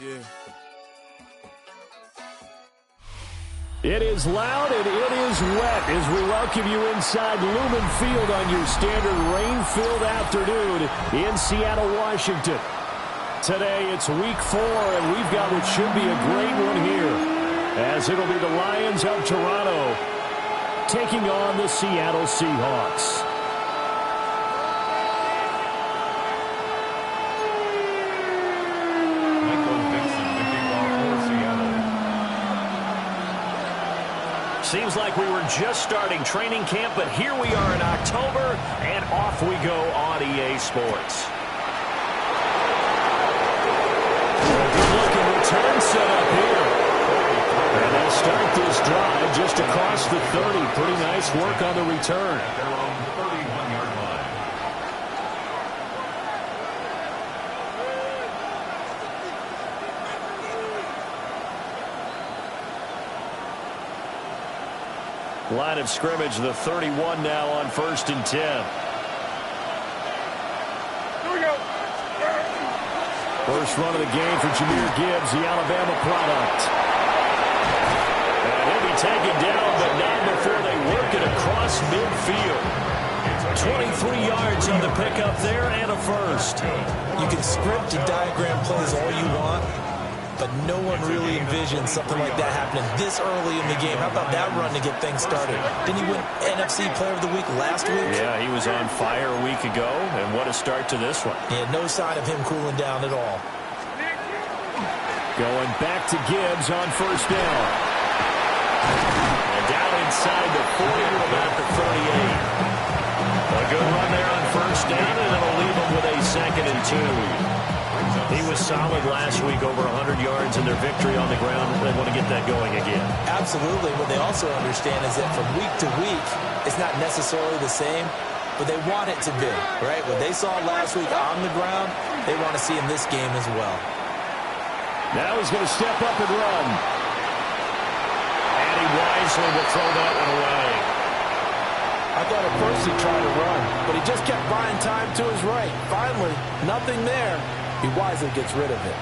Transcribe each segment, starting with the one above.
Yeah. It is loud and it is wet as we welcome you inside Lumen Field on your standard rain-filled afternoon in Seattle, Washington. Today it's week 4 and we've got what should be a great one here, as it'll be the Lions of Toronto taking on the Seattle Seahawks. Seems like we were just starting training camp, but here we are in October, and off we go on EA Sports. Good-looking return set up here. And they'll start this drive just across the 30. Pretty nice work on the return. Their own 31-yard line. Line of scrimmage, the 31 now on 1st and 10. Here we go. First run of the game for Jahmyr Gibbs, the Alabama product. And he'll be taken down, but not before they work it across midfield. 23 yards on the pickup there and a first. You can script and diagram plays all you want, but no one really envisioned something like that happening this early in the game. How about that run to get things started? Didn't he win NFC Player of the Week last week? Yeah, he was on fire a week ago, and what a start to this one. Yeah, no sign of him cooling down at all. Going back to Gibbs on first down. And down inside the 40 to about the 38. A good run there on first down, and it'll leave him with a 2nd and 2. He was solid last week, over 100 yards in their victory on the ground. They want to get that going again. Absolutely. What they also understand is that from week to week, it's not necessarily the same, but they want it to be, right? What they saw last week on the ground, they want to see in this game as well. Now he's going to step up and run. And he wisely will throw that one away. I thought at first he'd try to run, but he just kept buying time to his right. Finally, nothing there. He wisely gets rid of it.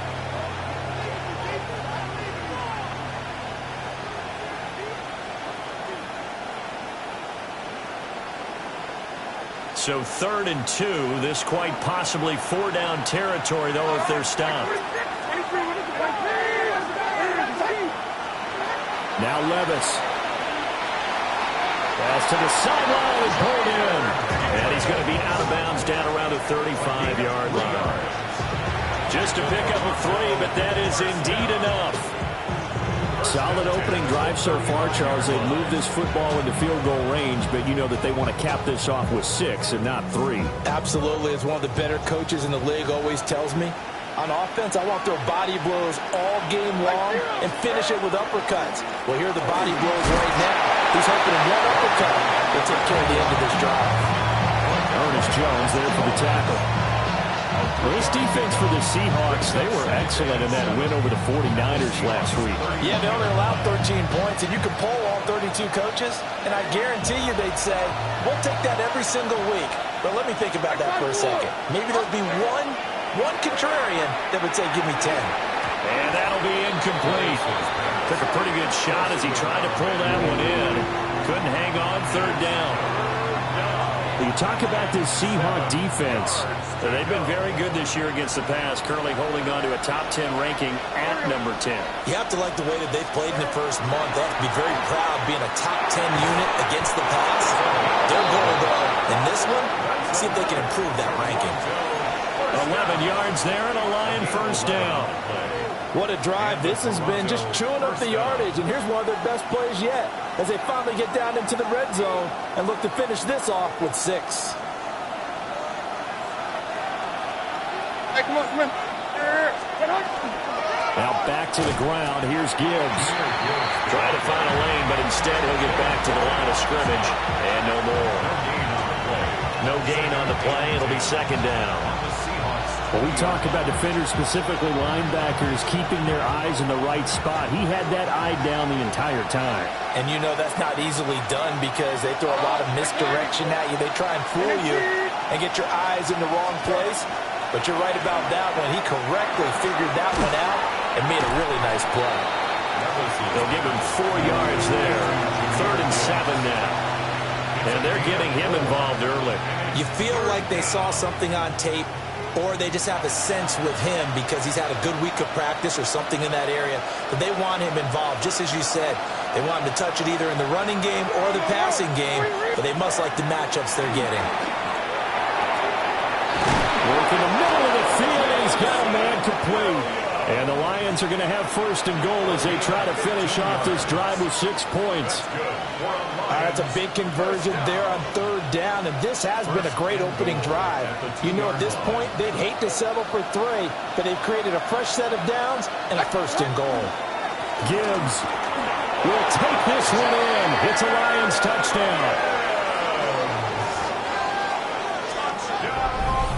So 3rd and 2. This quite possibly 4-down territory, though, if they're stopped. Now Levis. Pass to the sideline and pulled in. And he's going to be out of bounds down around the 35-yard line. Just to pick up a 3, but that is indeed enough. Solid opening drive so far, Charles. They've moved this football into field goal range, but you know that they want to cap this off with 6 and not 3. Absolutely. As one of the better coaches in the league always tells me, on offense, I want to throw body blows all game long and finish it with uppercuts. Well, here are the body blows right now. He's hoping in one uppercut will take care of the end of this drive. Ernest Jones there for the tackle. Well, this defense for the Seahawks, they were excellent in that win over the 49ers last week. Yeah, they only allowed 13 points, and you can poll all 32 coaches, and I guarantee you they'd say, we'll take that every single week. But let me think about that for a second. Maybe there'll be one contrarian that would say, give me 10. And that'll be incomplete. Took a pretty good shot as he tried to pull that one in. Couldn't hang on 3rd down. You talk about this Seahawk defense. They've been very good this year against the pass, currently holding on to a top 10 ranking at number 10. You have to like the way that they've played in the first month. They have to be very proud being a top 10 unit against the pass. Their goal, though, in this one, see if they can improve that ranking. 11 yards there and a Lion first down. What a drive this has been, just chewing up the yardage. And here's one of their best plays yet, as they finally get down into the red zone and look to finish this off with 6. Hey, come on, come on. Now back to the ground. Here's Gibbs. Trying to find a lane, but instead he'll get back to the line of scrimmage. And no more. No gain on the play. It'll be 2nd down. Well, we talk about defenders, specifically linebackers, keeping their eyes in the right spot. He had that eye down the entire time. And you know that's not easily done because they throw a lot of misdirection at you. They try and fool you and get your eyes in the wrong place. But you're right about that one. He correctly figured that one out and made a really nice play. They'll give him 4 yards there. 3rd and 7 now. And they're getting him involved early. You feel like they saw something on tape, or they just have a sense with him because he's had a good week of practice or something in that area, that they want him involved. Just as you said, they want him to touch it either in the running game or the passing game, but they must like the matchups they're getting. Work in the middle of the field, and he's got a man complete. And the Lions are going to have 1st and goal as they try to finish off this drive with 6 points. That's a big conversion there on 3rd down, and this has been a great opening drive. You know, at this point, they'd hate to settle for 3, but they've created a fresh set of downs and a 1st and goal. Gibbs will take this one in. It's a Lions touchdown.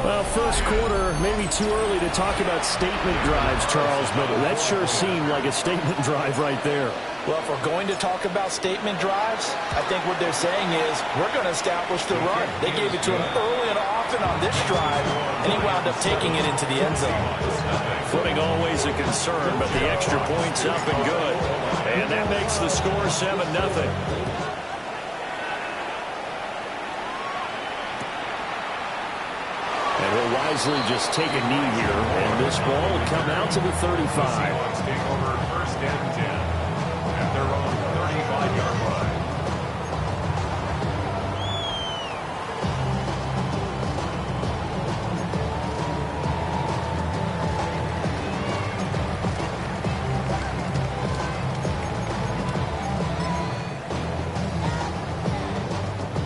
Well, first quarter, maybe too early to talk about statement drives, Charles, but that sure seemed like a statement drive right there. Well, if we're going to talk about statement drives, I think what they're saying is we're going to establish the run. They gave it to him early and often on this drive, and he wound up taking it into the end zone. Footing always a concern, but the extra point's up and good. And that makes the score 7-0. And he'll wisely just take a knee here, and this ball will come out to the 35. Take over 1st and 10 at their own 35-yard line.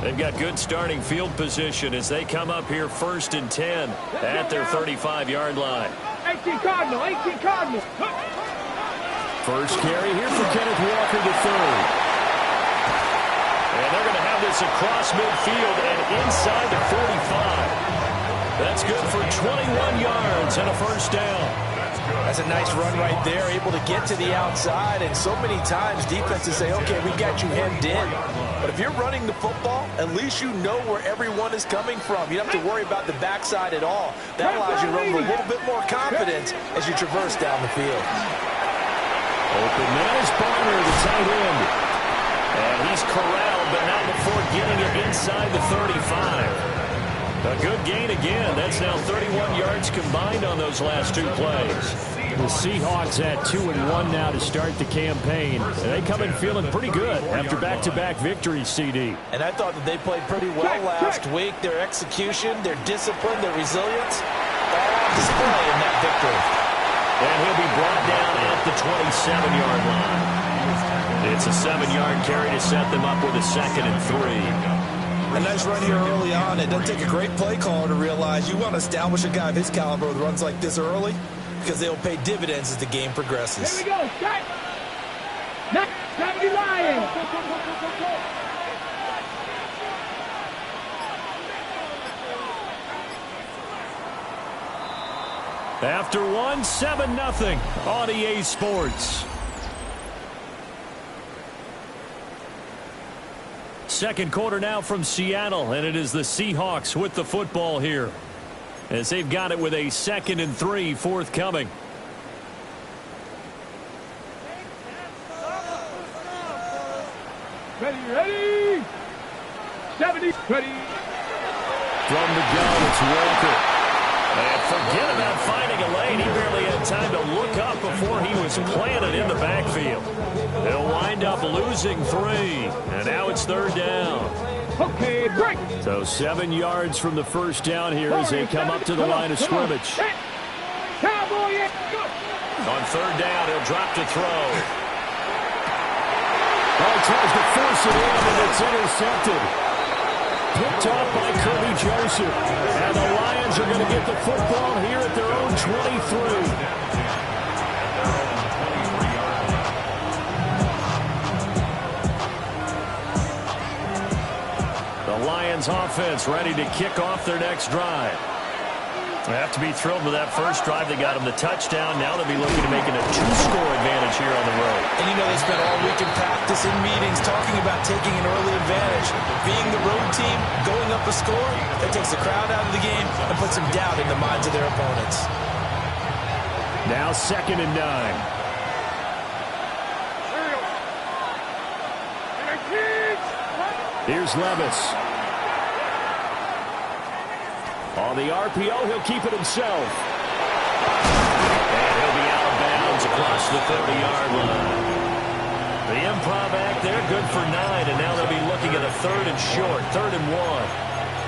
They've got good starting field position as they come up here 1st and 10 at their 35-yard line. 18 Cardinal, 18 Cardinal. First carry here for Kenneth Walker III. And they're going to have this across midfield and inside the 45. That's good for 21 yards and a 1st down. That's a nice run right there, able to get to the outside, and so many times defenses say, okay, we got you hemmed in. But if you're running the football, at least you know where everyone is coming from. You don't have to worry about the backside at all. That allows you to run with a little bit more confidence as you traverse down the field. Open man is Barner, the tight end. And he's corralled, but not before getting it inside the 35. A good gain again. That's now 31 yards combined on those last 2 plays. The Seahawks at 2-1 now to start the campaign. And they come in feeling pretty good after back-to-back victories, CD. And I thought that they played pretty well last week. Their execution, their discipline, their resilience, all on display in that victory. And he'll be brought down at the 27-yard line. It's a 7-yard carry to set them up with a 2nd and 3. A nice run here early on. It doesn't take a great play caller to realize you want to establish a guy of his caliber with runs like this early because they'll pay dividends as the game progresses. Here we go. Start. Next, 70 Lions. After 1, 7-0 on EA Sports. Second quarter now from Seattle, and it is the Seahawks with the football here as they've got it with a 2nd and 3 forthcoming. Ready. 70, ready. From the gun, it's Walker. And forget about finding a lane. He barely had time to look up before he was planted in the backfield. They'll wind up losing 3. And now it's 3rd down. Okay, break. So 7 yards from the 1st down here as they come up to the line of scrimmage. Cowboy, go. On 3rd down, he'll drop to throw. He tries to force it in, and it's intercepted. Picked off by Kirby Joseph. And the Lions are going to get the football here at their own 23. The Lions offense ready to kick off their next drive. They have to be thrilled with that first drive. They got them the touchdown. Now they'll be looking to make it a 2-score advantage here on the road. And you know they spent all week in practice and meetings talking about taking an early advantage. Being the road team, going up a score, that takes the crowd out of the game and puts some doubt in the minds of their opponents. Now 2nd and 9. Here's Levis. On the RPO, he'll keep it himself. And he'll be out of bounds across the 30-yard line. The improv act there, good for 9, and now they'll be looking at a 3rd and short, 3rd and 1.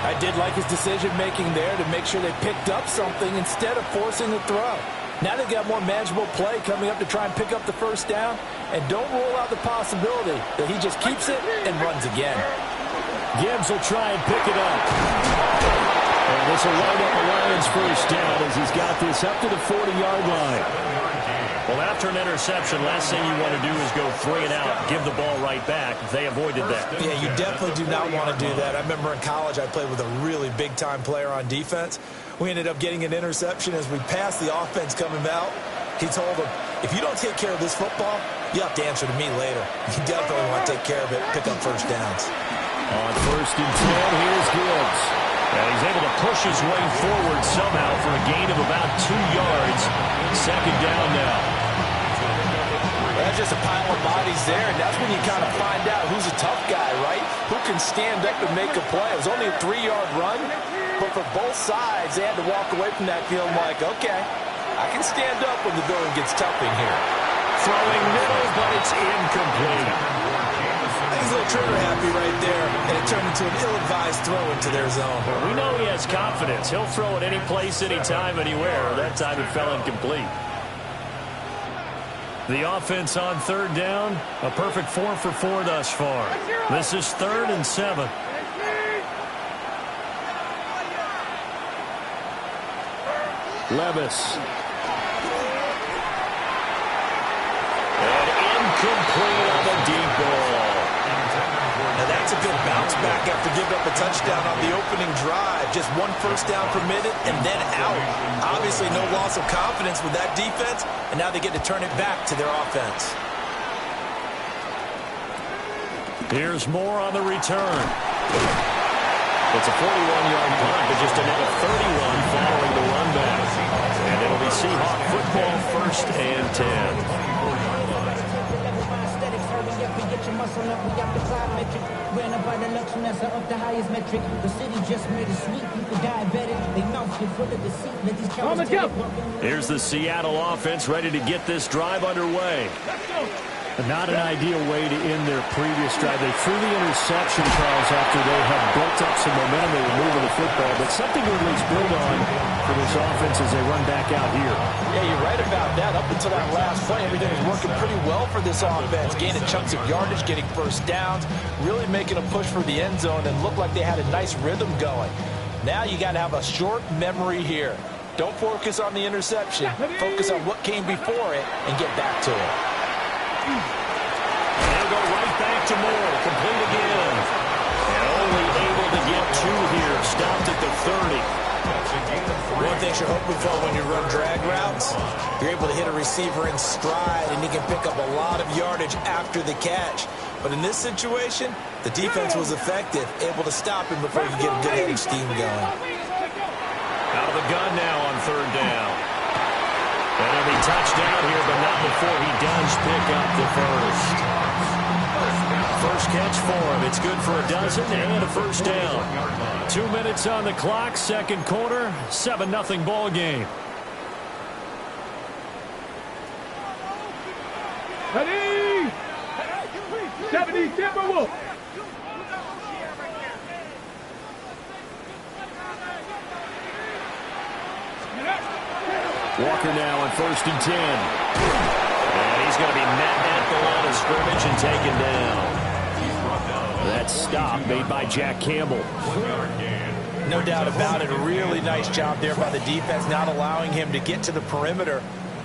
I did like his decision-making there to make sure they picked up something instead of forcing the throw. Now they've got more manageable play coming up to try and pick up the first down, and don't rule out the possibility that he just keeps it and runs again. Gibbs will try and pick it up. And this will wind up the Lions' first down as he's got this up to the 40-yard line. Well, after an interception, last thing you want to do is go 3 and out, give the ball right back. They avoided that. Yeah, you definitely do not want to do that. I remember in college I played with a really big-time player on defense. We ended up getting an interception as we passed the offense coming out. He told him, if you don't take care of this football, you have to answer to me later. You definitely want to take care of it, pick up first downs. On 1st and 10, here's Gibbs. And he's able to push his way forward somehow for a gain of about 2 yards. 2nd down now. That's just a pile of bodies there, and that's when you kind of find out who's a tough guy, right? Who can stand up and make a play. It was only a 3-yard run, but for both sides, they had to walk away from that feeling like, okay, I can stand up when the going gets tough in here. Throwing middle, but it's incomplete. He's a little trigger happy right there, and it turned into an ill-advised throw into their zone. Well, we know he has confidence. He'll throw it any place, anytime, anywhere. That time it fell incomplete. The offense on 3rd down, a perfect 4 for 4 thus far. This is 3rd and 7. Levis. And incomplete on the deep ball. Now that's a good bounce back after giving up a touchdown on the opening drive. Just 1 first down permitted and then out. Obviously no loss of confidence with that defense, and now they get to turn it back to their offense. Here's Moore on the return. It's a 41-yard punt, but just another 31 following the run back. And it'll be Seahawk football, 1st and 10. Here's the Seattle offense ready to get this drive underway. Not an ideal way to end their previous drive. They threw the interception, Charles, after they had built up some momentum. They were moving the football, but something to at least build on for this offense as they run back out here. Yeah, you're right about that. Up until that last play, everything was working pretty well for this offense. Gaining chunks of yardage, getting first downs, really making a push for the end zone, and looked like they had a nice rhythm going. Now you got to have a short memory here. Don't focus on the interception. Focus on what came before it and get back to it. They'll go right back to Moore. Complete again. And only able to get 2 here. Stopped at the 30. One thing you're hoping for when you run drag routes, you're able to hit a receiver in stride, and he can pick up a lot of yardage after the catch. But in this situation, the defense was effective, able to stop him before he could get a good head of steam going. Out of the gun now on 3rd down. And he'll be touchdown here, but not before he does pick up the first. First catch for him. It's good for a dozen and a first down. 2 minutes on the clock, 2nd quarter, 7-0 ball game. Ready? 70 Timberwolves. Walker now on 1st and 10. And he's going to be met at the line of scrimmage and taken down. That stop made by Jack Campbell. No doubt about it. A really nice job there by the defense, not allowing him to get to the perimeter.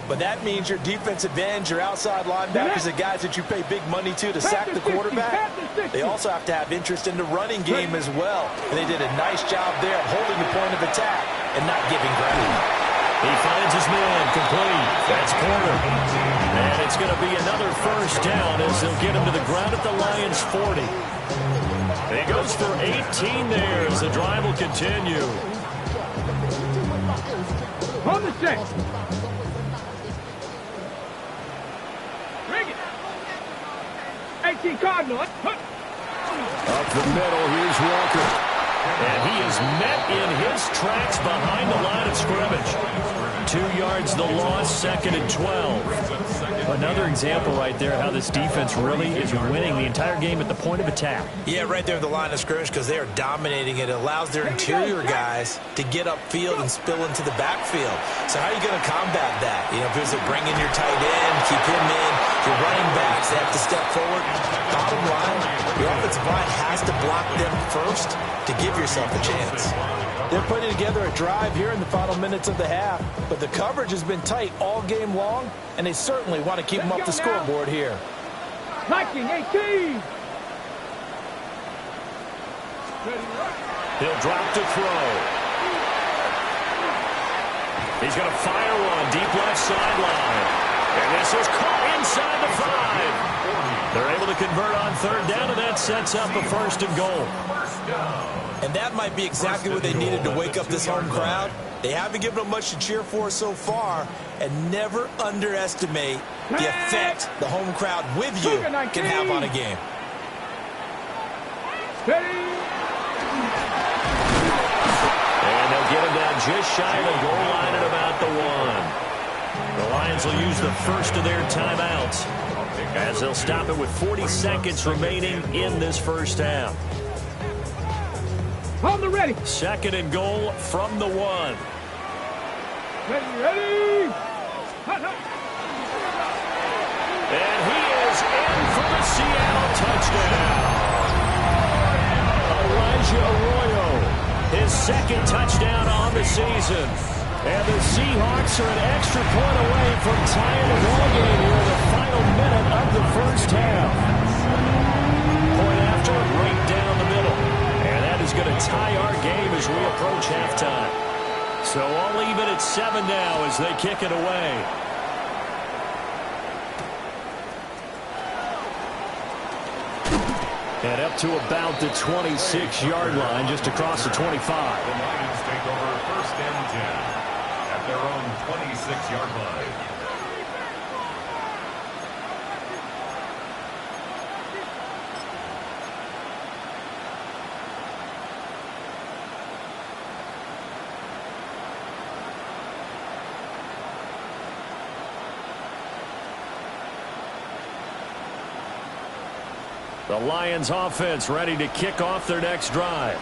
But that means your defensive ends, your outside linebackers, the guys that you pay big money to sack the quarterback, they also have to have interest in the running game as well. And they did a nice job there of holding the point of attack and not giving ground. He finds his man, complete. That's Porter. And it's going to be another first down as they'll get him to the ground at the Lions' 40. He goes for 18 there as the drive will continue. On the set. 15 Cardinal. Up the middle, here's Walker. And he is met in his tracks behind the line of scrimmage. 2 yards the loss, 2nd and 12. Another example right there how this defense really is winning the entire game at the point of attack. Yeah, right there at the line of scrimmage because they are dominating it. It allows their interior guys to get upfield and spill into the backfield. So how are you going to combat that? You know, if it's bring in your tight end, keep him in, your running backs, they have to step forward. Bottom line, your offensive line has to block them first to give yourself a chance. They're putting together a drive here in the final minutes of the half, but the coverage has been tight all game long, and they certainly want to keep them up the scoreboard here. Viking 18. He'll drop to throw. He's going to fire one deep left sideline. And this is caught inside the 5. They're able to convert on 3rd down, and that sets up a 1st and goal. And that might be exactly what they needed to wake up this home crowd. They haven't given them much to cheer for so far, and never underestimate the effect the home crowd with you can have on a game. And they'll get him down just shy of the goal line at about the 1. The Lions will use the first of their timeouts as they'll stop it with 40 seconds remaining in this first half. On the ready. 2nd and goal from the 1. Ready. And he is in for the Seattle touchdown. Elijah Arroyo, his 2nd touchdown on the season. And the Seahawks are an extra point away from tying the ball game here in the final minute of the first half. Point after, right down the middle. And that is going to tie our game as we approach halftime. So all even at 7 now as they kick it away. And up to about the 26-yard line, just across the 25. The Lions take over 1st and 10 at their own 26-yard line. The Lions offense ready to kick off their next drive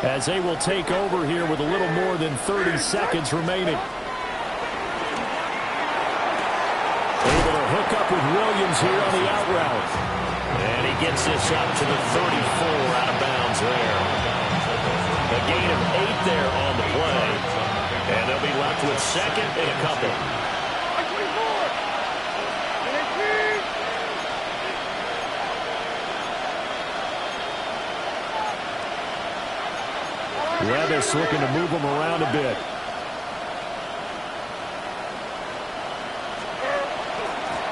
as they will take over here with a little more than 30 seconds remaining. Able to hook up with Williams here on the out route. And he gets this up to the 34 out of bounds there. A gain of 8 there on the play. And they'll be left with 2nd and a couple. Levis looking to move him around a bit.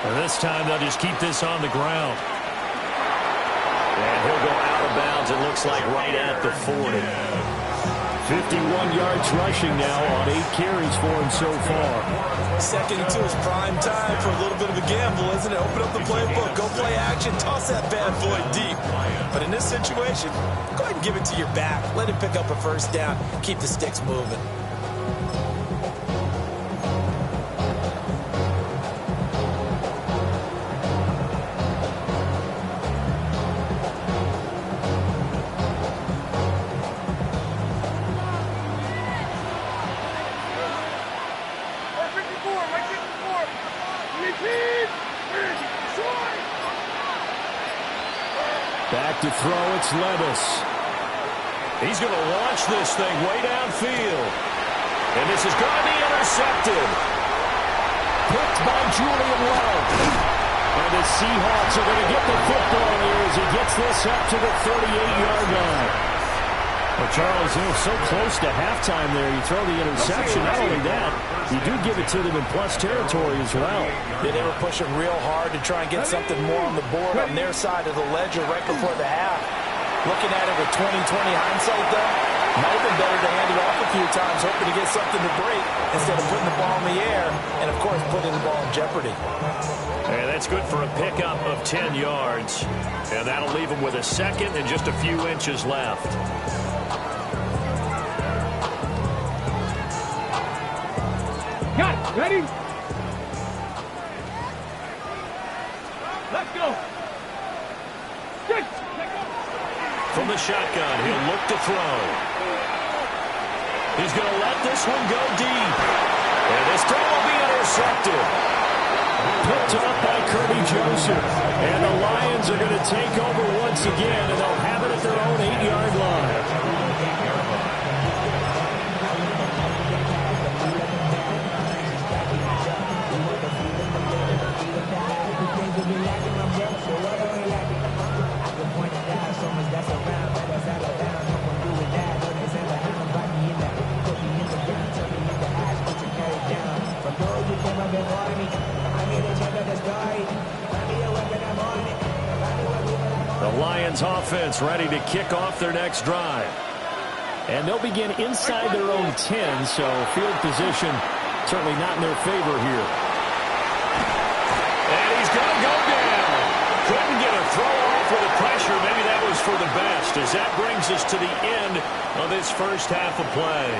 And this time they'll just keep this on the ground. And he'll go out of bounds, it looks like right at the 40. 51 yards rushing now on 8 carries for him so far. 2nd and 2 is prime time for a little bit of a gamble, isn't it? Open up the playbook, go play action, toss that bad boy deep. But in this situation, go ahead and give it to your back. Let him pick up a 1st down, keep the sticks moving. Back to throw, it's Levis. He's going to launch this thing way downfield. And this is going to be intercepted. Picked by Julian Love. And the Seahawks are going to get the football here as he gets this up to the 38-yard line. Well, Charles, they're so close to halftime there. You throw the interception. Not only that, you do give it to them in plus territory as well. They were pushing real hard to try and get something more on the board on their side of the ledger right before the half. Looking at it with 20/20 hindsight, though, Might have been better to hand it off a few times, hoping to get something to break instead of putting the ball in the air and, of course, putting the ball in jeopardy. And that's good for a pickup of 10 yards. And that'll leave him with a second and just a few inches left. Got it. Ready? Let's go. Good. From the shotgun, he'll look to throw. He's going to let this one go deep. And this throw will be intercepted. Picked up by Kirby Joseph. And the Lions are going to take over once again, and they'll have it at their own 8-yard line. The Lions offense ready to kick off their next drive. And they'll begin inside their own 10, so field position certainly not in their favor here. And he's going to go down. Couldn't get a throw off with the pressure. Maybe that was for the best, as that brings us to the end of this first half of play.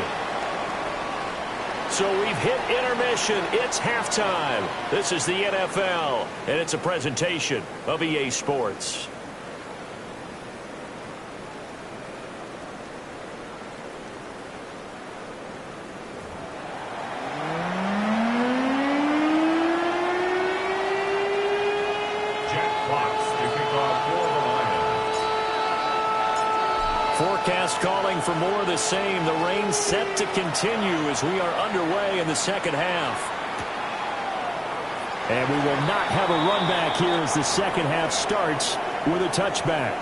So we've hit intermission. It's halftime. This is the NFL, and it's a presentation of EA Sports. Forecast calling for more of the same. The rain set to continue as we are underway in the second half. And we will not have a run back here as the second half starts with a touchback.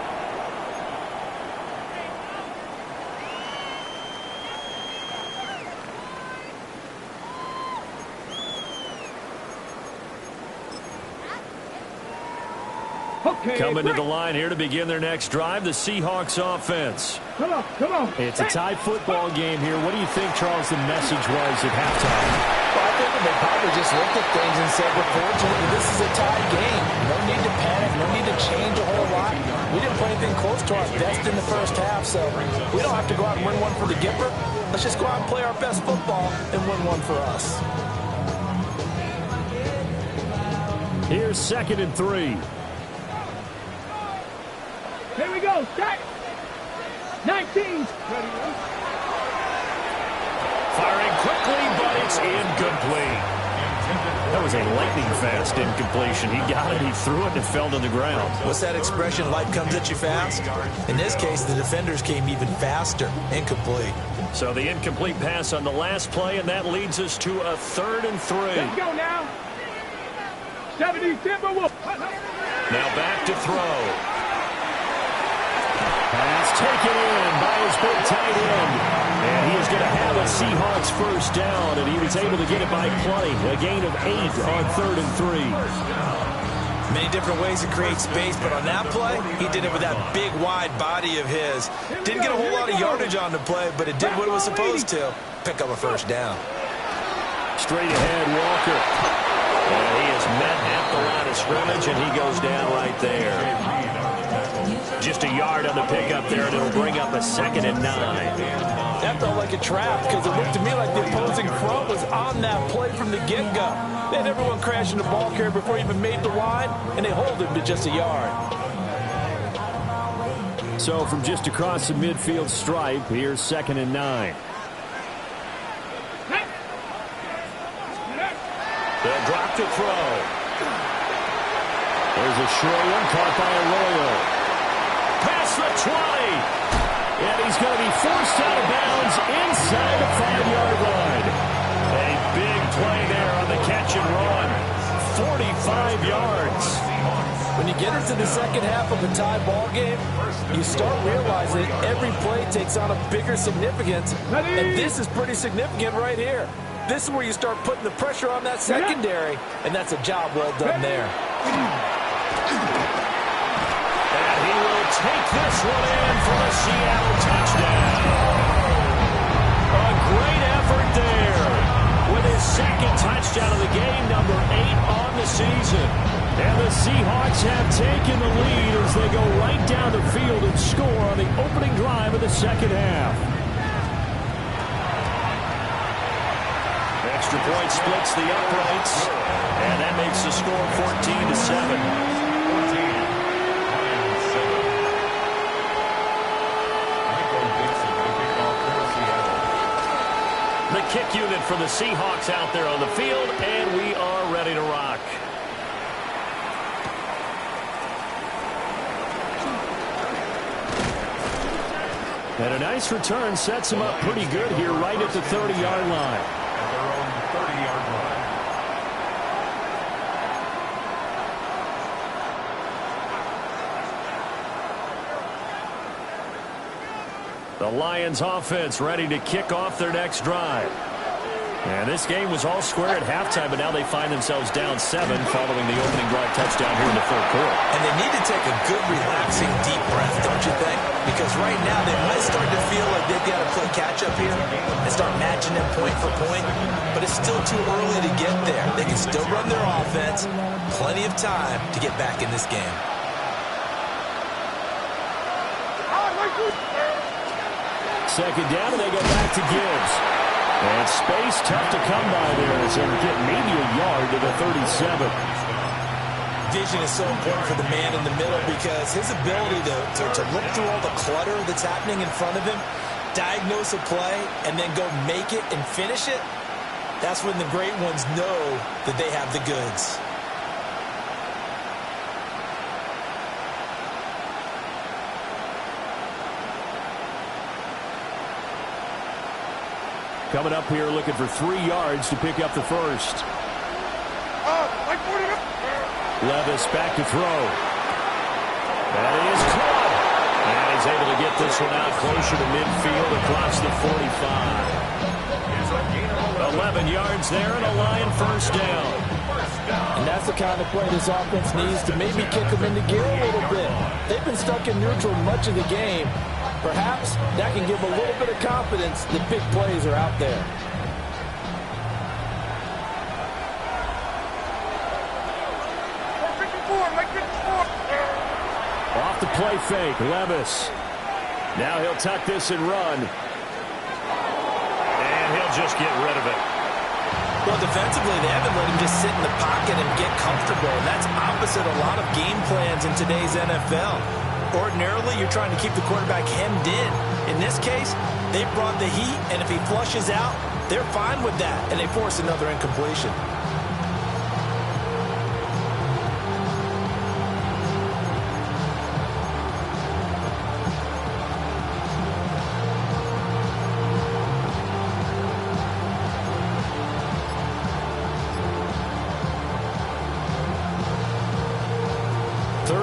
Coming to the line here to begin their next drive, the Seahawks offense. Come on, come on. It's a tie football game here. What do you think, Charles, the message was at halftime? Well, I think they probably just looked at things and said, "We're fortunate this is a tie game. No need to panic. No need to change a whole lot. We didn't play anything close to our best in the first half, so we don't have to go out and win one for the Gipper. Let's just go out and play our best football and win one for us." Here's 2nd and 3. Here we go. Start. 19. Firing quickly, but it's incomplete. That was a lightning-fast incompletion. He got it, he threw it, and it fell to the ground. What's that expression, life comes at you fast? In this case, the defenders came even faster. Incomplete. So the incomplete pass on the last play, and that leads us to a 3rd and 3. Let's go now. 70 Timberwolves. Now back to throw. Pass taken in by his big tight end. And he is going to have a Seahawks first down, and he was able to get it by plenty. A gain of 8 on 3rd and 3. Many different ways to create space, but on that play, he did it with that big, wide body of his. Didn't get a whole lot of yardage on the play, but it did what it was supposed to. Pick up a first down. Straight ahead, Walker. And he is met at the line of scrimmage, and he goes down right there. Just a yard on the pickup there, and it'll bring up a 2nd and 9. That felt like a trap because it looked to me like the opposing front was on that play from the get-go. They had everyone crashing the ball carrier before he even made the line, and they hold him to just a yard. So from just across the midfield stripe, here's 2nd and 9. They'll drop to throw. There's a short one caught by Arroyo. Past the 20. And he's going to be forced out of bounds inside the 5-yard line. A big play there on the catch and run. 45 yards. When you get into the second half of a tie ball game, you start realizing every play takes on a bigger significance. And this is pretty significant right here. This is where you start putting the pressure on that secondary, and that's a job well done there. And he will take this one in for a Seattle touchdown. Lions have taken the lead as they go right down the field and score on the opening drive of the second half. Extra point splits the uprights, and that makes the score 14-7. The kick unit for the Seahawks out there on the field, and we are ready to rock. And a nice return sets him up pretty good here right at the 30-yard line. At their own 30-yard line. The Lions offense ready to kick off their next drive. And this game was all square at halftime, but now they find themselves down 7 following the opening drive touchdown here in the fourth quarter. And they need to take a good, relaxing, deep breath, don't you think? Because right now they might start to feel like they've got to play catch-up here and start matching them point for point. But it's still too early to get there. They can still run their offense. Plenty of time to get back in this game. Second down, and they go back to Gibbs. And space tough to come by there as they get maybe a yard to the 37. Vision is so important for the man in the middle because his ability to look through all the clutter that's happening in front of him, diagnose a play, and then go make it and finish it, that's when the great ones know that they have the goods. Coming up here looking for 3 yards to pick up the first. Levis back to throw. That is caught. And he's able to get this one out closer to midfield across the 45. 11 yards there and a Lion first down. And that's the kind of play this offense needs to maybe kick them into gear a little bit. They've been stuck in neutral much of the game. Perhaps that can give a little bit of confidence that big plays are out there. Off the play fake, Levis. Now he'll tuck this and run. And he'll just get rid of it. Well, defensively, they haven't let him just sit in the pocket and get comfortable. And that's opposite a lot of game plans in today's NFL. Ordinarily, you're trying to keep the quarterback hemmed in. In this case, they brought the heat, and if he flushes out, they're fine with that, and they force another incompletion.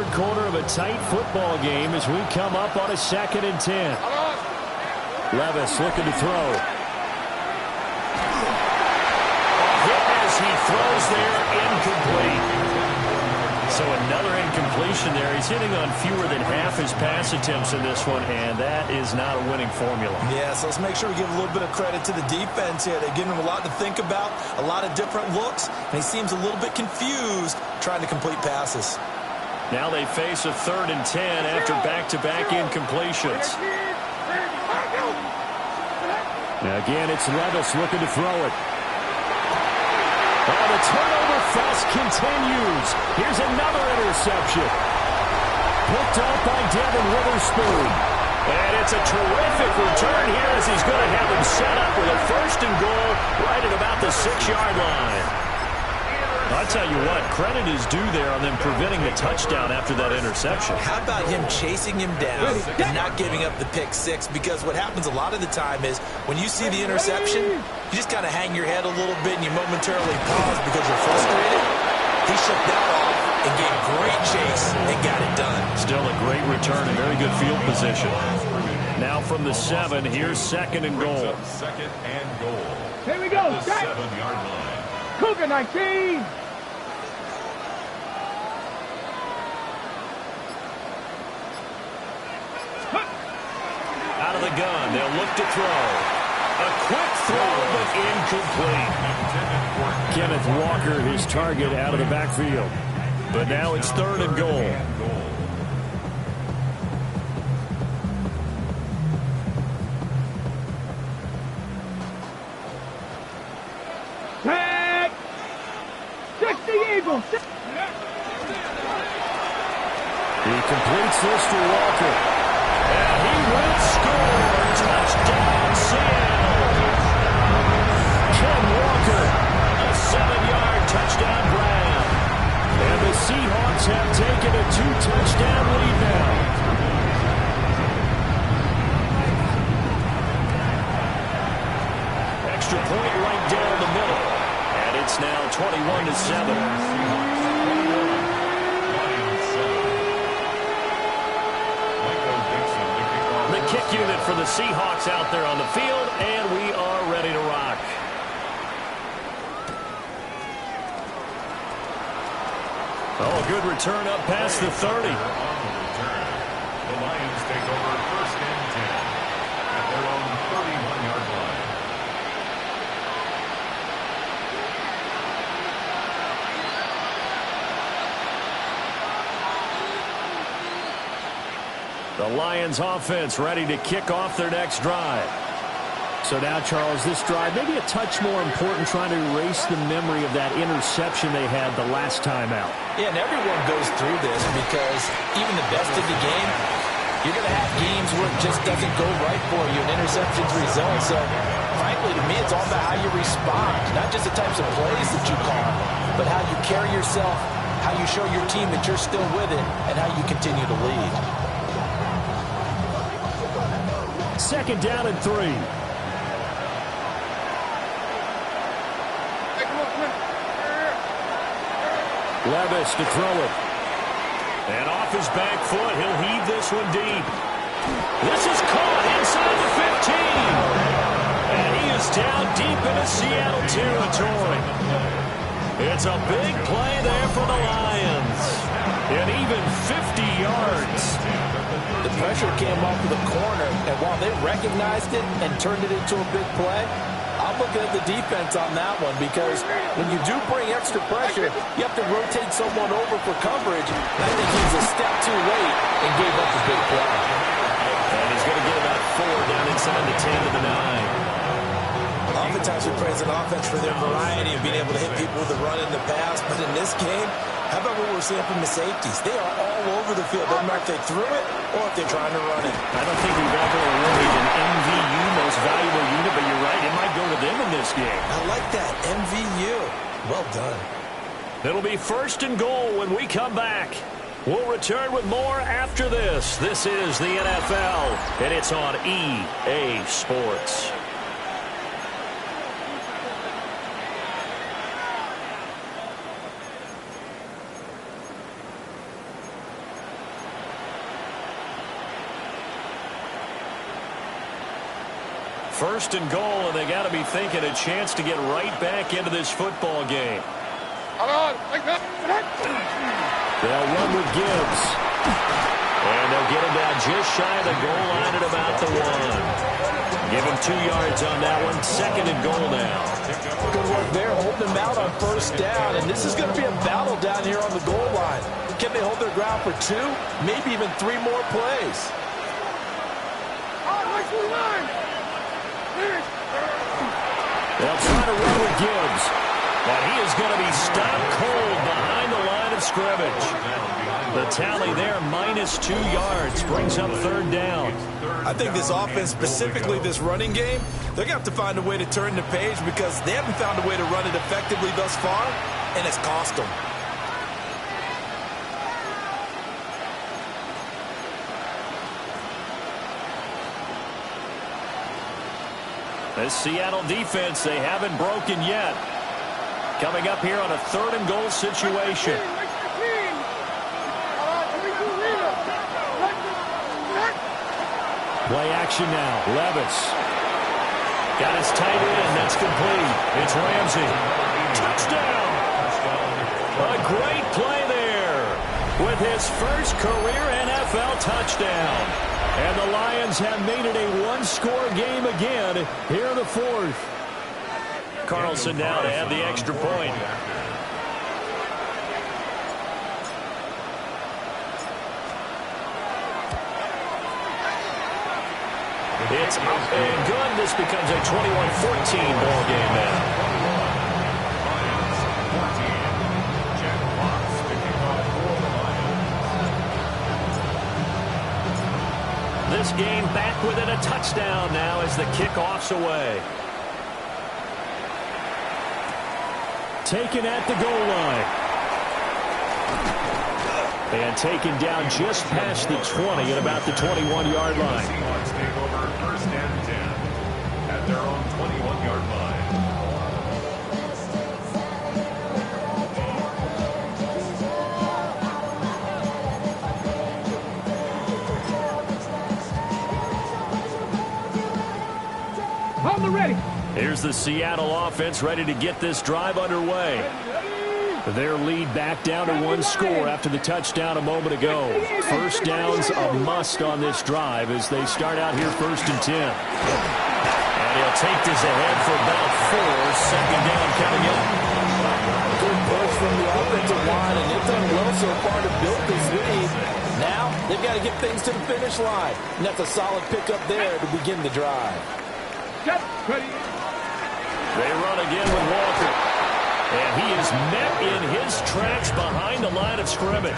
Quarter of a tight football game as we come up on a 2nd and 10. Levis looking to throw. Hit as he throws there, incomplete. So another incompletion there. He's hitting on fewer than half his pass attempts in this one, and that is not a winning formula. Yeah, so let's make sure we give a little bit of credit to the defense here. They're giving him a lot to think about, a lot of different looks, and he seems a little bit confused trying to complete passes. Now they face a 3rd and 10 after back-to-back incompletions. Again, it's Levis looking to throw it. Oh, the turnover fest continues. Here's another interception. Picked up by Devin Witherspoon. And it's a terrific return here as he's going to have him set up with a 1st and goal right at about the 6-yard line. I'll tell you what, credit is due there on them preventing the touchdown after that interception. How about him chasing him down and not giving up the pick 6? Because what happens a lot of the time is when you see the interception, you just kind of hang your head a little bit and you momentarily pause because you're frustrated. He shook that off and gave great chase and got it done. Still a great return and very good field position. Now from the 7, here's 2nd and goal. 2nd and goal. Here we go. The 7-yard line. Cougar 19. Out of the gun, they'll look to throw. A quick throw, but incomplete. Kenneth Walker, his target out of the backfield. But now it's 3rd and goal. Tag! 60 Eagles! He completes this to Walker. And he will score. Touchdown, Seattle. Ken Walker, a 7-yard touchdown grab. And the Seahawks have taken a 2-touchdown lead now. Extra point right down the middle. And it's now 21-7. Kick unit for the Seahawks out there on the field, and we are ready to rock. Oh, a good return up past the 30. The Lions take over 1st and 10 at their own 31-yard line. The Lions offense ready to kick off their next drive. So now, Charles, this drive maybe a touch more important, trying to erase the memory of that interception they had the last time out. Yeah, and everyone goes through this because even the best of the game, you're going to have games where it just doesn't go right for you, and interceptions result. So, frankly, to me, it's all about how you respond, not just the types of plays that you call, but how you carry yourself, how you show your team that you're still with it, and how you continue to lead. 2nd down and 3. Levis to throw it. And off his back foot, he'll heave this one deep. This is caught inside the 15. And he is down deep into Seattle territory. It's a big play there for the Lions. And even 50 yards. The pressure came off of the corner, and while they recognized it and turned it into a big play, I'm looking at the defense on that one, because when you do bring extra pressure, you have to rotate someone over for coverage. I think he was a step too late and gave up a big play. And he's going to get about 4 down inside the 10 to the 9. Oftentimes we praise an offense for their variety and being able to hit people with the run and the pass, but in this game, how about what we're seeing from the safeties? They are all over the field. Doesn't matter if they threw it or if they're trying to run it. I don't think we've ever awarded an MVU, most valuable unit, but you're right, it might go to them in this game. I like that, MVU. Well done. It'll be 1st and goal when we come back. We'll return with more after this. This is the NFL, and it's on EA Sports. First and goal, and they got to be thinking a chance to get right back into this football game. They'll run with Gibbs. And they'll get him down just shy of the goal line at about the 1. Give him 2 yards on that one. 2nd and goal now. Good work there, holding them out on 1st down, and this is going to be a battle down here on the goal line. Can they hold their ground for 2, maybe even 3 more plays? They'll try to run with Gibbs. But he is going to be stopped cold behind the line of scrimmage. The tally there, -2 yards, brings up 3rd down. I think this offense, specifically this running game, they're going to have to find a way to turn the page because they haven't found a way to run it effectively thus far, and it's cost them. This Seattle defense, they haven't broken yet. Coming up here on a 3rd and goal situation. Play action now. Levis. Got his tight end. That's complete. It's Ramsey. Touchdown. A great play there with his first career NFL touchdown. And the Lions have made it a 1-score game again here in the 4th. Carlson now to add the extra point. It's up and good. This becomes a 21-14 ball game now. Lions 14. Jack Fox picking up for the Lions. This game back within a touchdown now as the kickoff's away. Taken at the goal line. And taken down just past the 20 at about the 21-yard line. Seahawks take over first and 10 at their own 21-yard line. On the ready. Here's the Seattle offense ready to get this drive underway. Their lead back down to one score after the touchdown a moment ago. First down's a must on this drive as they start out here first and 10. And he'll take this ahead for about 4. Second down coming up. Good push from the offensive line, and they've done well so far to build this lead. Now, they've got to get things to the finish line. And that's a solid pickup there to begin the drive. Set. Ready. They run again with Walker. And he is met in his tracks behind the line of scrimmage.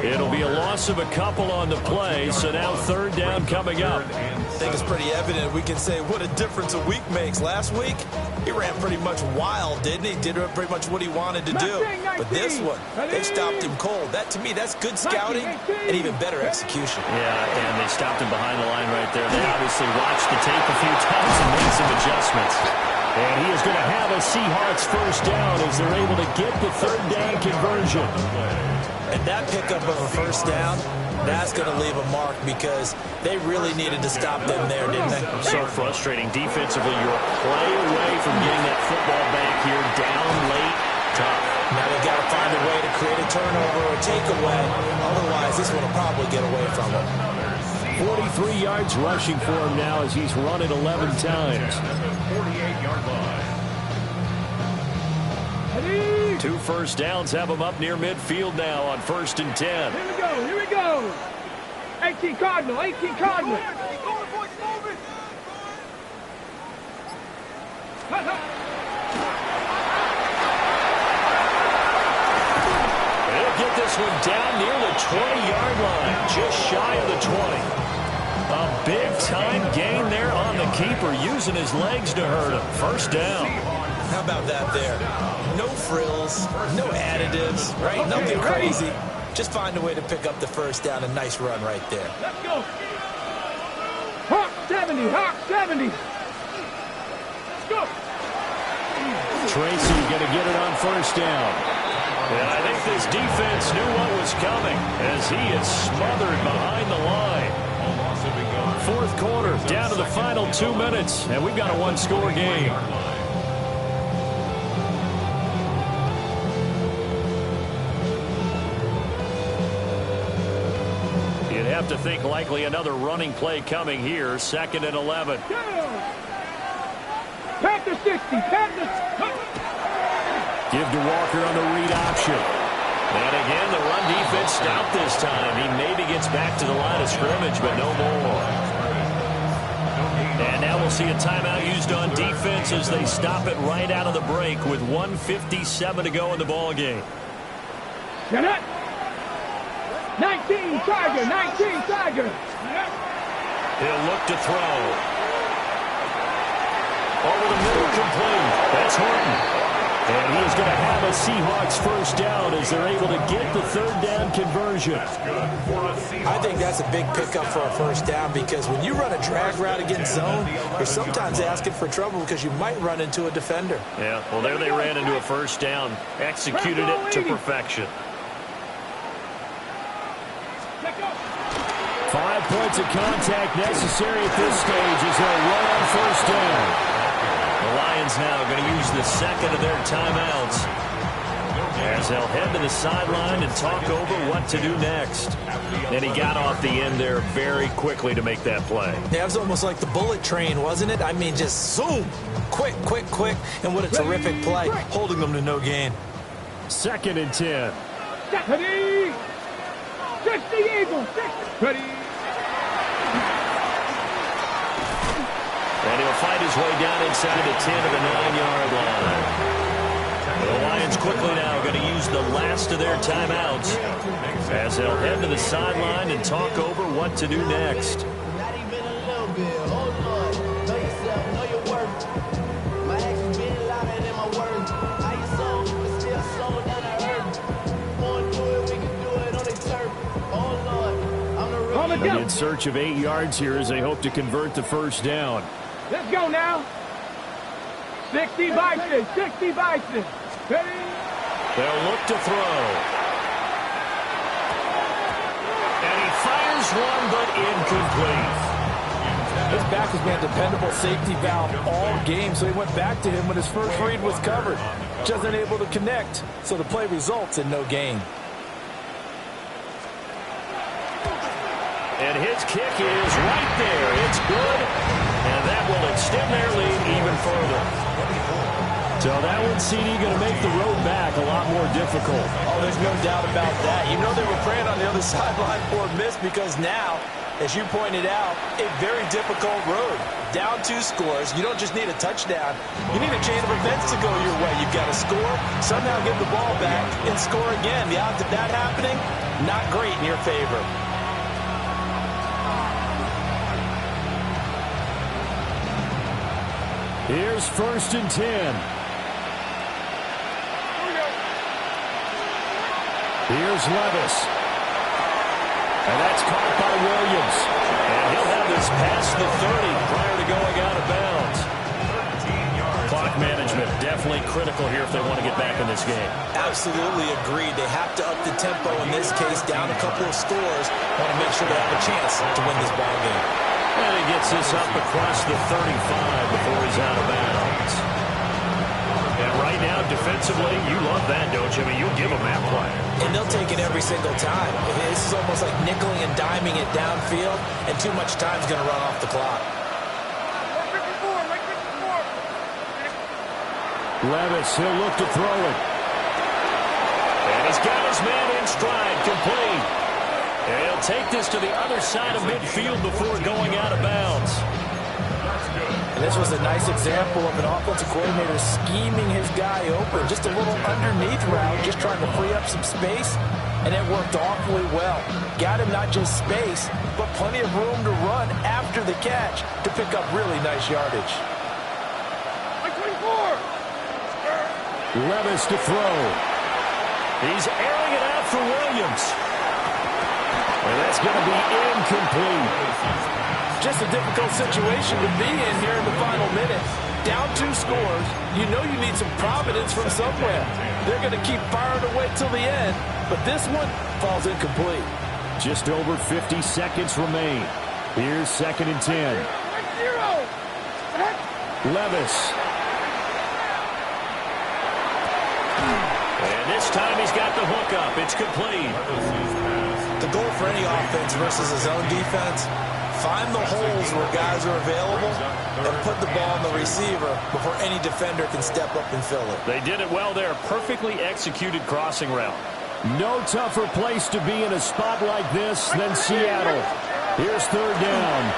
It'll be a loss of a couple on the play, so now third down coming up. I think it's pretty evident. We can say what a difference a week makes. Last week, he ran pretty much wild, didn't he? Did pretty much what he wanted to do. But this one, they stopped him cold. That, to me, that's good scouting and even better execution. Yeah, and they stopped him behind the line right there. They obviously watched the tape a few times and made some adjustments. And he is going to have a Seahawks first down as they're able to get the third down conversion. And that pickup of a first down, that's going to leave a mark because they really needed to stop them there, didn't they? So frustrating. Defensively, you're a play away from getting that football back here down late. Tough. Now they've got to find a way to create a turnover or a takeaway. Otherwise, this one will probably get away from them. 43 yards rushing for him now as he's run it 11 times. 48-yard line. Ready. 2 first downs have him up near midfield now on first and 10. Here we go. Here we go. 18 Cardinal. 18 Cardinal. They'll get this one down near the 20-yard line, just shy of the 20. A big-time gain there on the keeper, using his legs to hurt him. First down. How about that there? No frills, no additives, right? Nothing crazy. Just find a way to pick up the first down. A nice run right there. Let's go. Hawk 70. Hawk 70. Let's go. Tracy going to get it on first down. And I think this defense knew what was coming as he is smothered behind the line. Fourth quarter, down to the final 2 minutes, and we've got a one-score game. You'd have to think likely another running play coming here, 2nd and 11. Panther 60. Panther. Give to Walker on the read option. And again, the run defense stopped this time. He maybe gets back to the line of scrimmage, but no more. And now we'll see a timeout used on defense as they stop it right out of the break with 1:57 to go in the ball game. Get it. 19 Tiger. 19 Tiger. He'll look to throw. Over the middle, complete. That's Horton. And he is going to have a Seahawks first down as they're able to get the third down conversion. I think that's a big pickup for a first down because when you run a drag route against zone, you're sometimes asking for trouble because you might run into a defender. Yeah, well, there they ran into a first down. Executed it to perfection. 5 points of contact necessary at this stage as they'll run on first down. The Lions now going to use the second of their timeouts as they'll head to the sideline and talk over what to do next. And he got off the end there very quickly to make that play. Yeah, it was almost like the bullet train, wasn't it? I mean, just zoom, quick, quick, quick, and what a terrific play, holding them to no gain. 2nd and 10. Ready. 60 Eagles. 60. Ready. And he'll fight his way down inside the 10 of the 9-yard line. The Lions quickly now going to use the last of their timeouts as they'll head to the sideline and talk over what to do next. Not even a little bit. Hold on. Know yourself. Know your worth. My actions been louder than my words. How you sold, but still slow down to earth. Want to do it, we can do it on the turf. Oh, Lord. I'm the rookie. In search of 8 yards here as they hope to convert the first down. Let's go now. 60 Bison. 60 Bison. Ready? They'll look to throw. And he fires one, but incomplete. His back has been a dependable safety valve all game, so he went back to him when his first read was covered. Just unable to connect, so the play results in no gain. And his kick is right there. It's good, and that will extend their lead even further. So that one, CD, going to make the road back a lot more difficult. Oh, there's no doubt about that. You know they were praying on the other sideline for a miss because now, as you pointed out, a very difficult road. Down 2 scores. You don't just need a touchdown. You need a chain of events to go your way. You've got to score, somehow get the ball back, and score again. The odds of that happening, not great in your favor. Here's 1st and 10. Here's Levis. And that's caught by Williams. And he'll have this past the 30 prior to going out of bounds. Clock management definitely critical here if they want to get back in this game. Absolutely agreed. They have to up the tempo in this case, down a couple of scores. Want to make sure they have a chance to win this ball game. And he gets this up across the 35 before he's out of bounds. And right now, defensively, you love that, don't you? I mean, you'll give them that play. And they'll take it every single time. This is almost like nickeling and diming it downfield, and too much time's going to run off the clock. Levis, he'll look to throw it. And he's got his man in stride, complete. And he'll take this to the other side of midfield before going out of bounds. And this was a nice example of an offensive coordinator scheming his guy open. Just a little underneath route, just trying to free up some space, and it worked awfully well. Got him not just space, but plenty of room to run after the catch to pick up really nice yardage. Levis to throw. He's airing it out for Williams. And that's going to be incomplete. Just a difficult situation to be in here in the final minute. Down 2 scores, you know you need some providence from somewhere. They're going to keep firing away till the end, but this one falls incomplete. Just over 50 seconds remain. Here's 2nd and 10. Levis. And this time he's got the hook up. It's complete. The goal for any offense versus his own defense, find the holes where guys are available and put the ball on the receiver before any defender can step up and fill it. They did it well there. Perfectly executed crossing route. No tougher place to be in a spot like this than Seattle. Here's 3rd down.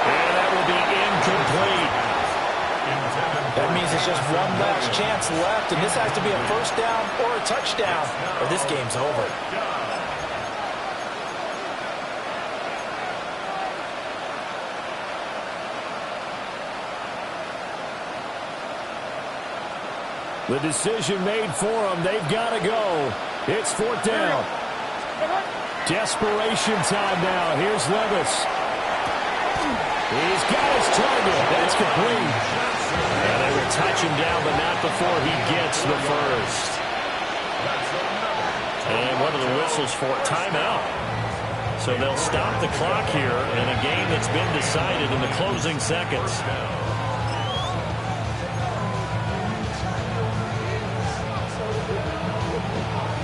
And that will be incomplete. That means it's just one last chance left, and this has to be a 1st down or a touchdown, or this game's over. The decision made for them. They've got to go. It's 4th down. Desperation time now. Here's Levis. He's got his target. That's complete. And they will touch him down, but not before he gets the first. And what are the whistles for? Timeout. So they'll stop the clock here in a game that's been decided in the closing seconds.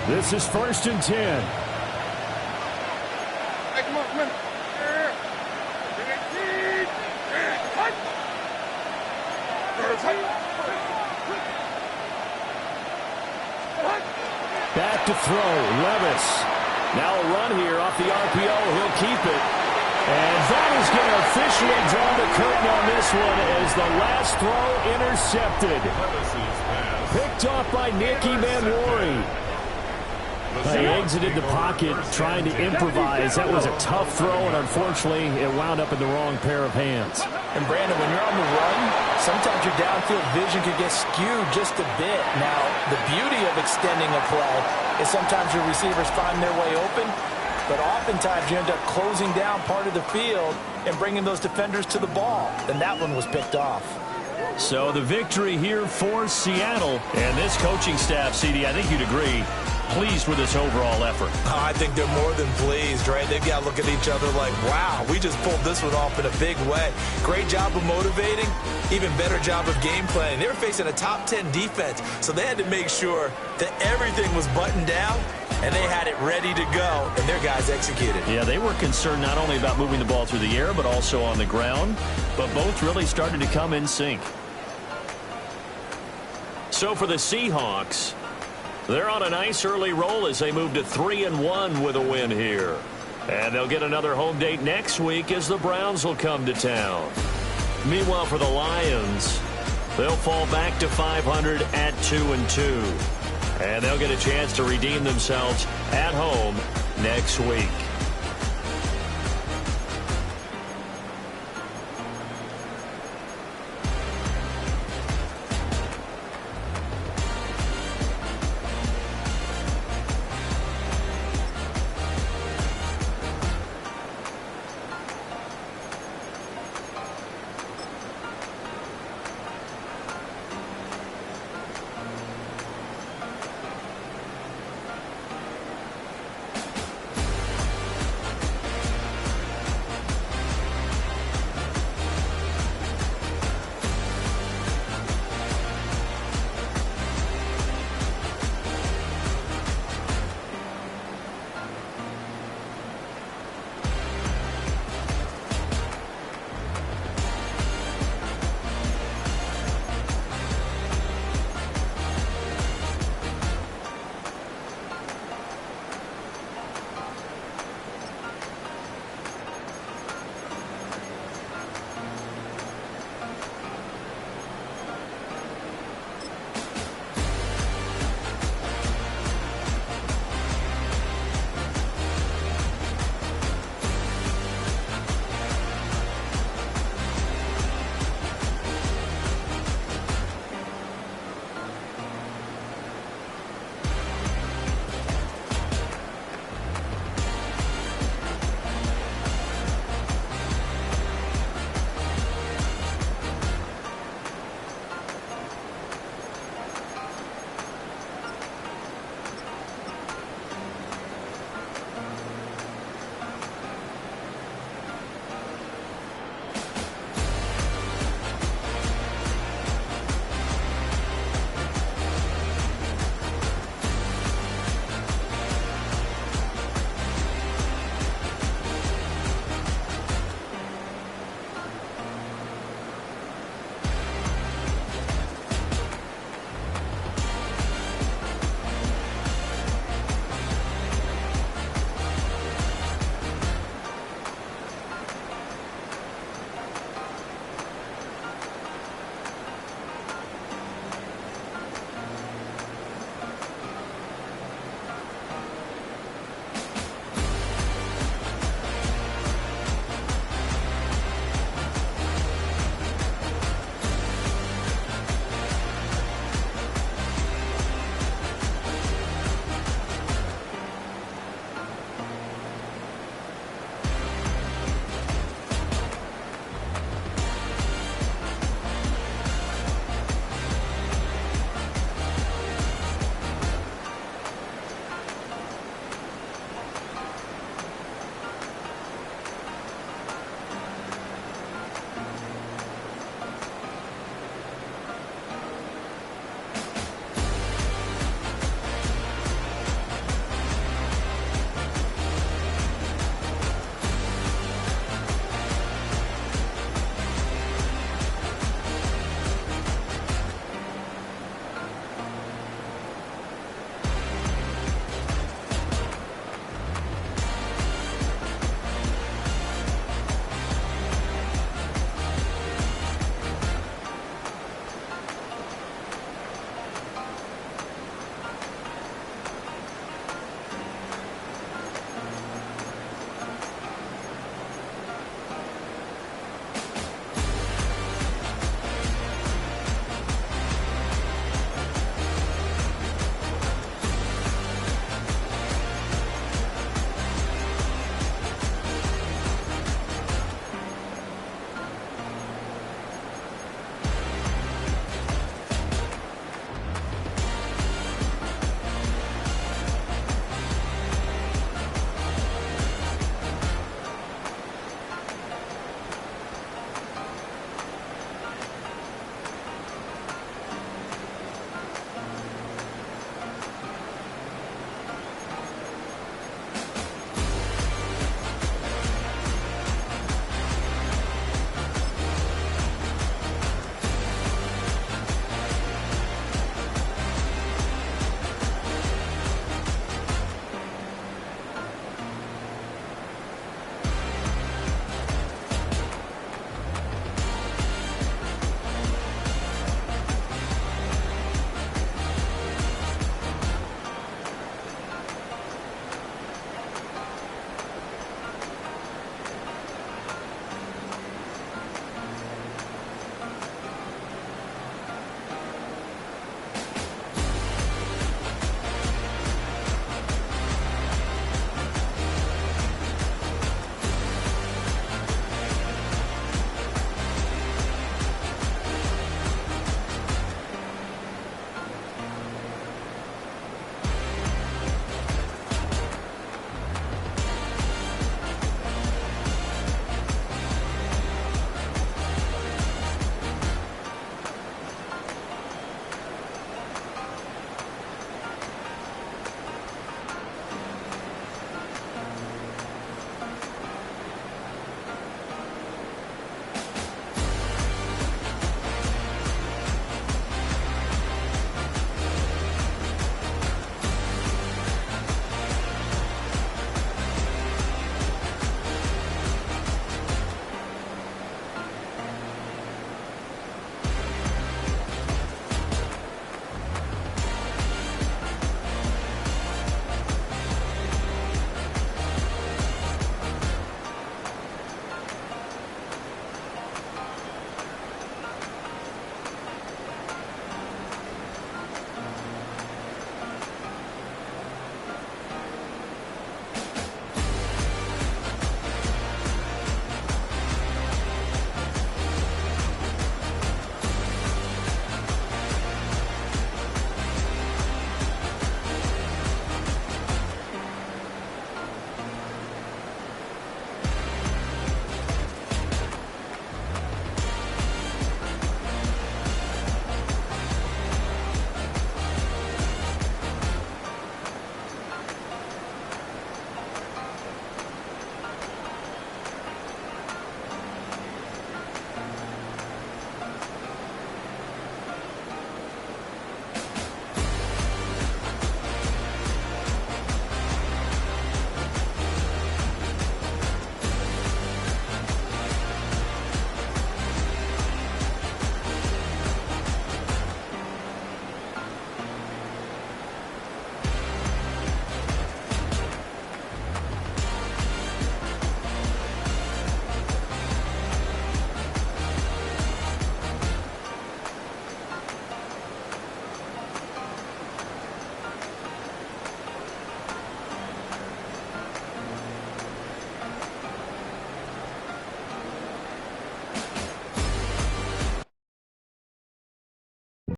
This is 1st and 10. Back to throw, Levis. Now a run here off the RPO. He'll keep it. And that is going to officially draw the curtain on this one as the last throw intercepted. Picked off by Nicky Manwari. He exited the pocket trying to improvise. That was a tough throw, and unfortunately, it wound up in the wrong pair of hands. And Brandon, when you're on the run, sometimes your downfield vision could get skewed just a bit. Now, the beauty of extending a play is sometimes your receivers find their way open, but oftentimes you end up closing down part of the field and bringing those defenders to the ball. And that one was picked off. So the victory here for Seattle. And this coaching staff, CD, I think you'd agree, pleased with this overall effort. I think they're more than pleased, right? They've got to look at each other like, wow, we just pulled this one off in a big way. Great job of motivating, even better job of game planning. They were facing a top 10 defense, so they had to make sure that everything was buttoned down and they had it ready to go, and their guys executed. Yeah, they were concerned not only about moving the ball through the air, but also on the ground, but both really started to come in sync. So for the Seahawks, they're on a nice early roll as they move to 3-1 with a win here. And they'll get another home date next week as the Browns will come to town. Meanwhile, for the Lions, they'll fall back to 500 at 2-2. And they'll get a chance to redeem themselves at home next week.